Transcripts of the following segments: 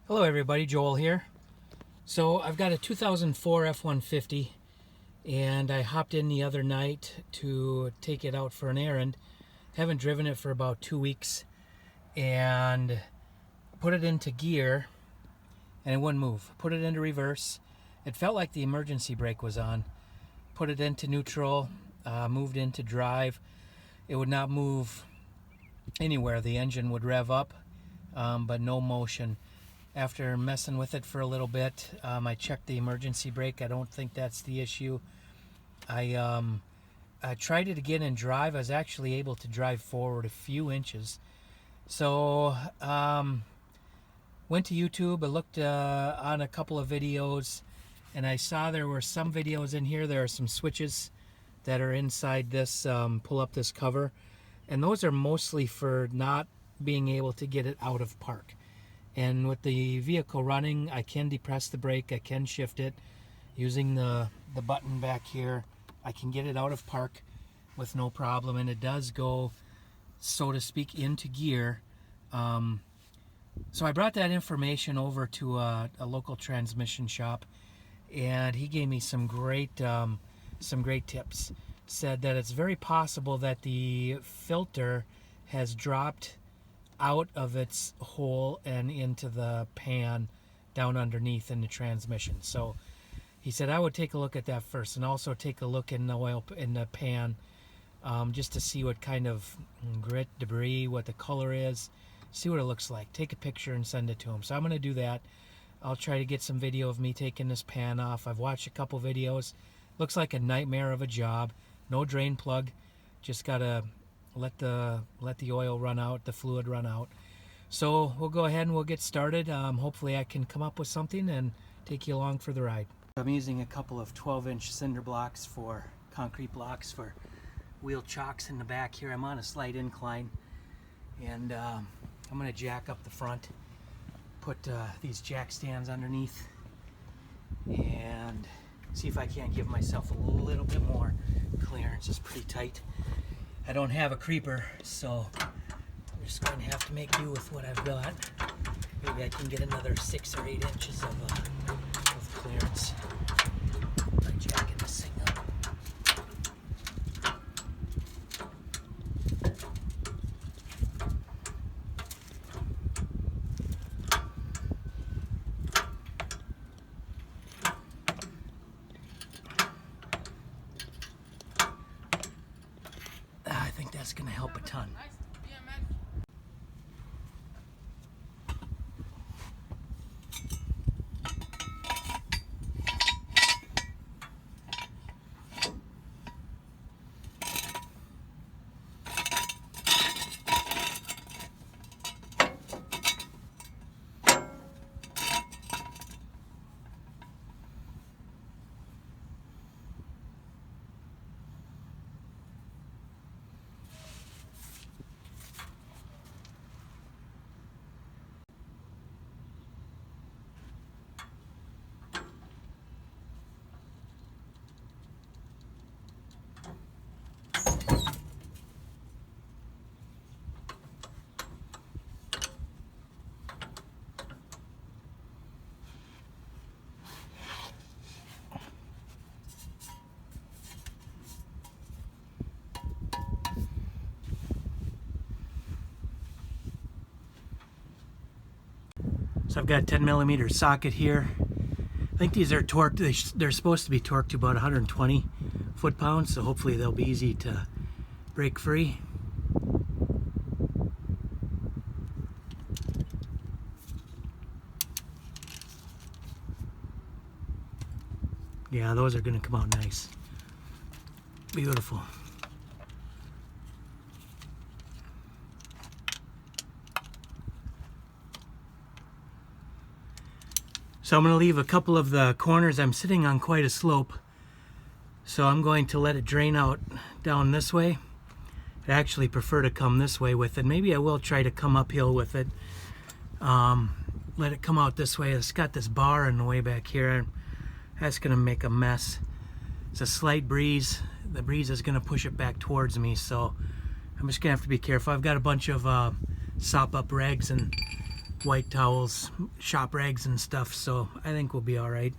Hello everybody, Joel here. So I've got a 2004 F150 and I hopped in the other night to take it out for an errand. Haven't driven it for about 2 weeks and put it into gear and it wouldn't move. Put it into reverse. It felt like the emergency brake was on. Put it into neutral, moved into drive. It would not move anywhere. The engine would rev up, but no motion. After messing with it for a little bit, I checked the emergency brake. I don't think that's the issue. I tried it again in drive. I was actually able to drive forward a few inches. So went to YouTube. I looked on a couple of videos, and I saw there were some videos in here. There are some switches that are inside this, pull up this cover, and those are mostly for not being able to get it out of park. And with the vehicle running, I can depress the brake, I can shift it using the button back here. I can get it out of park with no problem, and it does go, so to speak, into gear. So I brought that information over to a local transmission shop, and he gave me some great tips. Said that it's very possible that the filter has dropped out of its hole and into the pan down underneath in the transmission. So he said I would take a look at that first, and also take a look in the oil in the pan, just to see what kind of grit, debris, what the color is, see what it looks like. Take a picture and send it to him. So I'm going to do that. I'll try to get some video of me taking this pan off. I've watched a couple videos. Looks like a nightmare of a job. No drain plug. Just gotta let the oil run out, the fluid run out. So we'll go ahead and we'll get started. Hopefully I can come up with something and take you along for the ride. I'm using a couple of 12-inch cinder blocks for concrete blocks for wheel chocks in the back here. I'm on a slight incline, and I'm going to jack up the front, put these jack stands underneath, and see if I can't give myself a little bit more clearance. It's pretty tight. I don't have a creeper, so I'm just going to have to make do with what I've got. Maybe I can get another 6 or 8 inches of clearance by jacking this thing up. I think that's going to help a ton. So I've got a 10mm socket here. I think these are torqued, they're supposed to be torqued to about 120 foot-pounds, so hopefully they'll be easy to break free. Yeah, those are going to come out nice. Beautiful. So I'm going to leave a couple of the corners. I'm sitting on quite a slope, so I'm going to let it drain out down this way. I actually prefer to come this way with it. Maybe I will try to come uphill with it. Let it come out this way. It's got this bar in the way back here. That's going to make a mess. It's a slight breeze. The breeze is going to push it back towards me, so I'm just going to have to be careful. I've got a bunch of sop up rags and white towels, shop rags and stuff, so I think we'll be all right.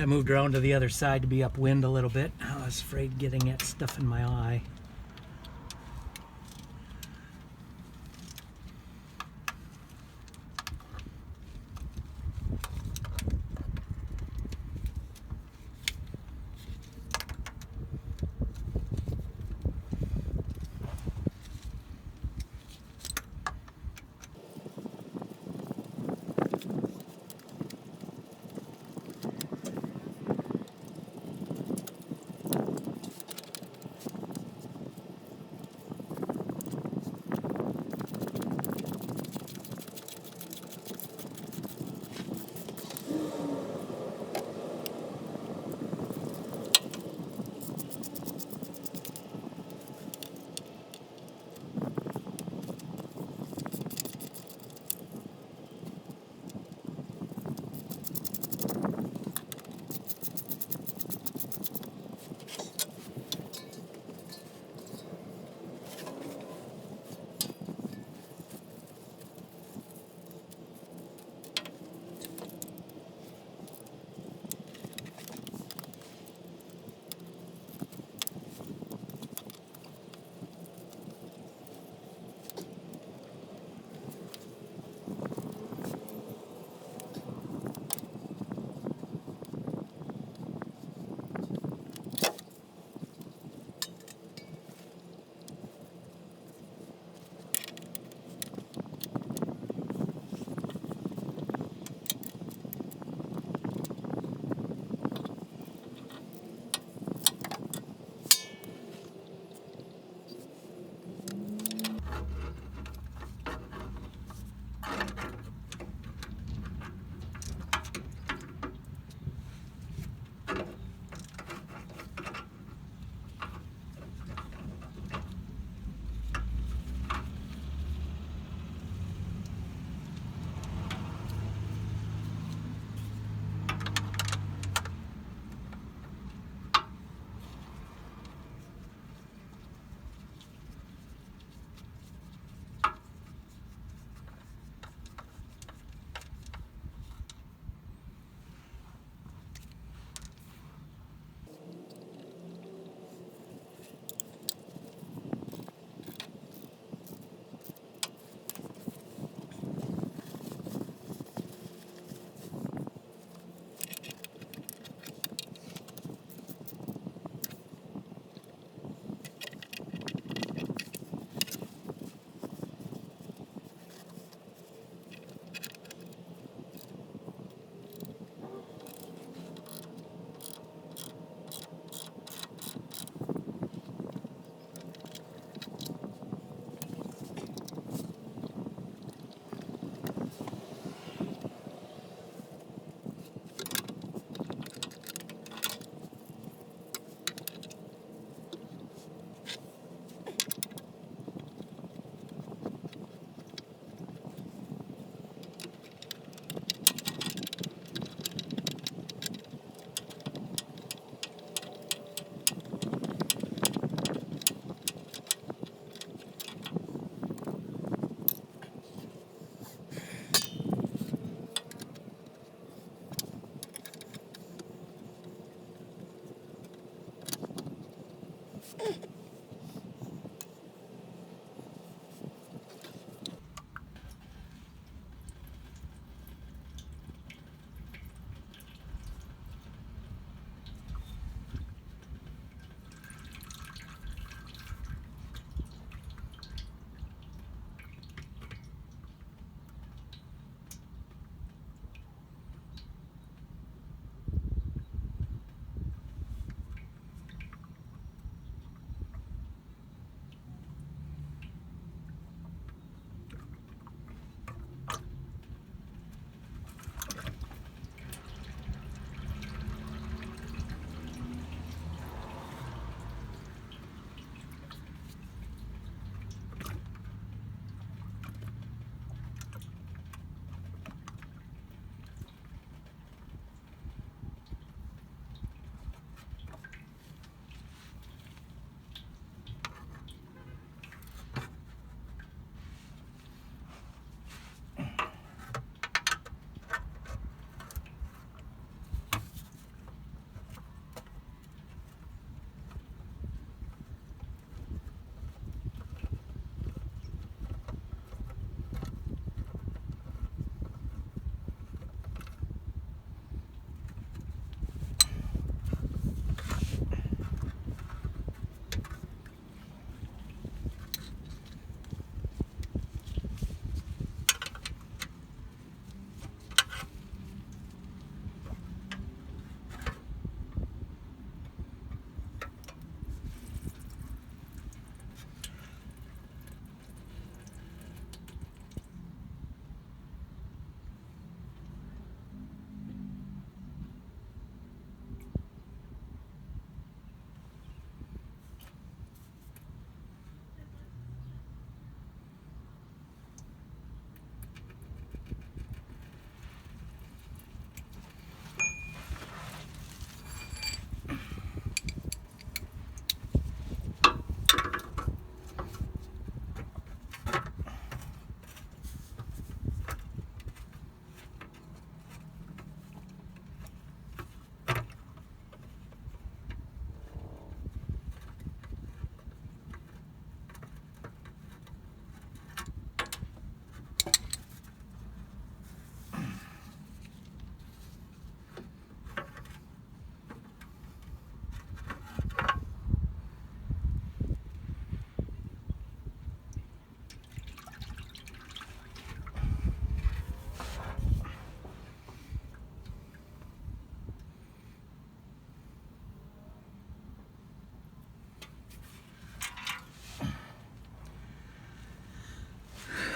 I moved around to the other side to be upwind a little bit. I was afraid getting that stuff in my eye.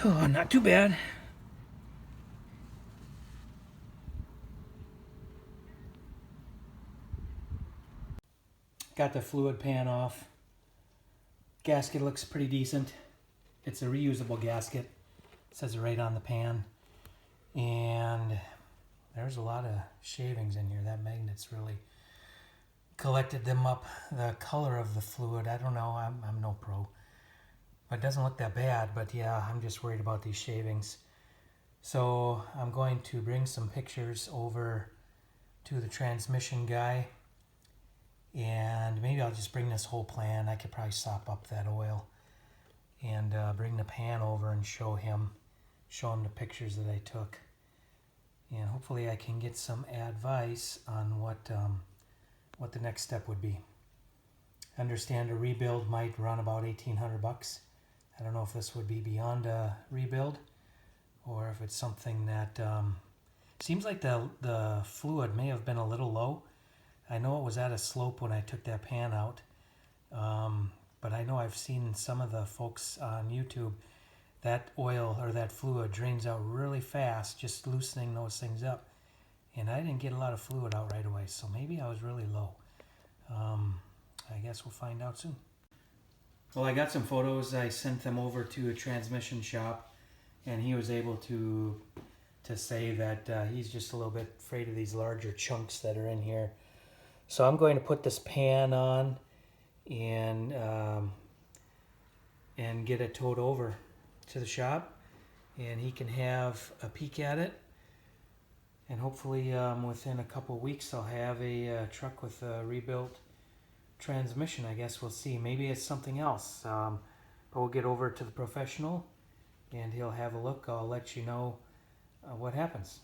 Oh, not too bad. Got the fluid pan off. Gasket looks pretty decent. It's a reusable gasket. It says it right on the pan. And there's a lot of shavings in here. That magnet's really collected them up. The color of the fluid, I don't know. I'm no pro. It doesn't look that bad, but yeah, I'm just worried about these shavings. So I'm going to bring some pictures over to the transmission guy, and maybe I'll just bring this whole plan. I could probably sop up that oil and bring the pan over and show him the pictures that I took, and hopefully I can get some advice on what the next step would be. I understand a rebuild might run about $1,800. I don't know if this would be beyond a rebuild or if it's something that seems like the fluid may have been a little low. I know it was at a slope when I took that pan out, but I know I've seen some of the folks on YouTube, that oil or that fluid drains out really fast, just loosening those things up. And I didn't get a lot of fluid out right away, so maybe I was really low. I guess we'll find out soon. Well, I got some photos. I sent them over to a transmission shop, and he was able to say that he's just a little bit afraid of these larger chunks that are in here. So I'm going to put this pan on and get it towed over to the shop, and he can have a peek at it. And hopefully within a couple weeks I'll have a truck with a rebuilt transmission. I guess we'll see. Maybe it's something else. But we'll get over to the professional and he'll have a look. I'll let you know what happens.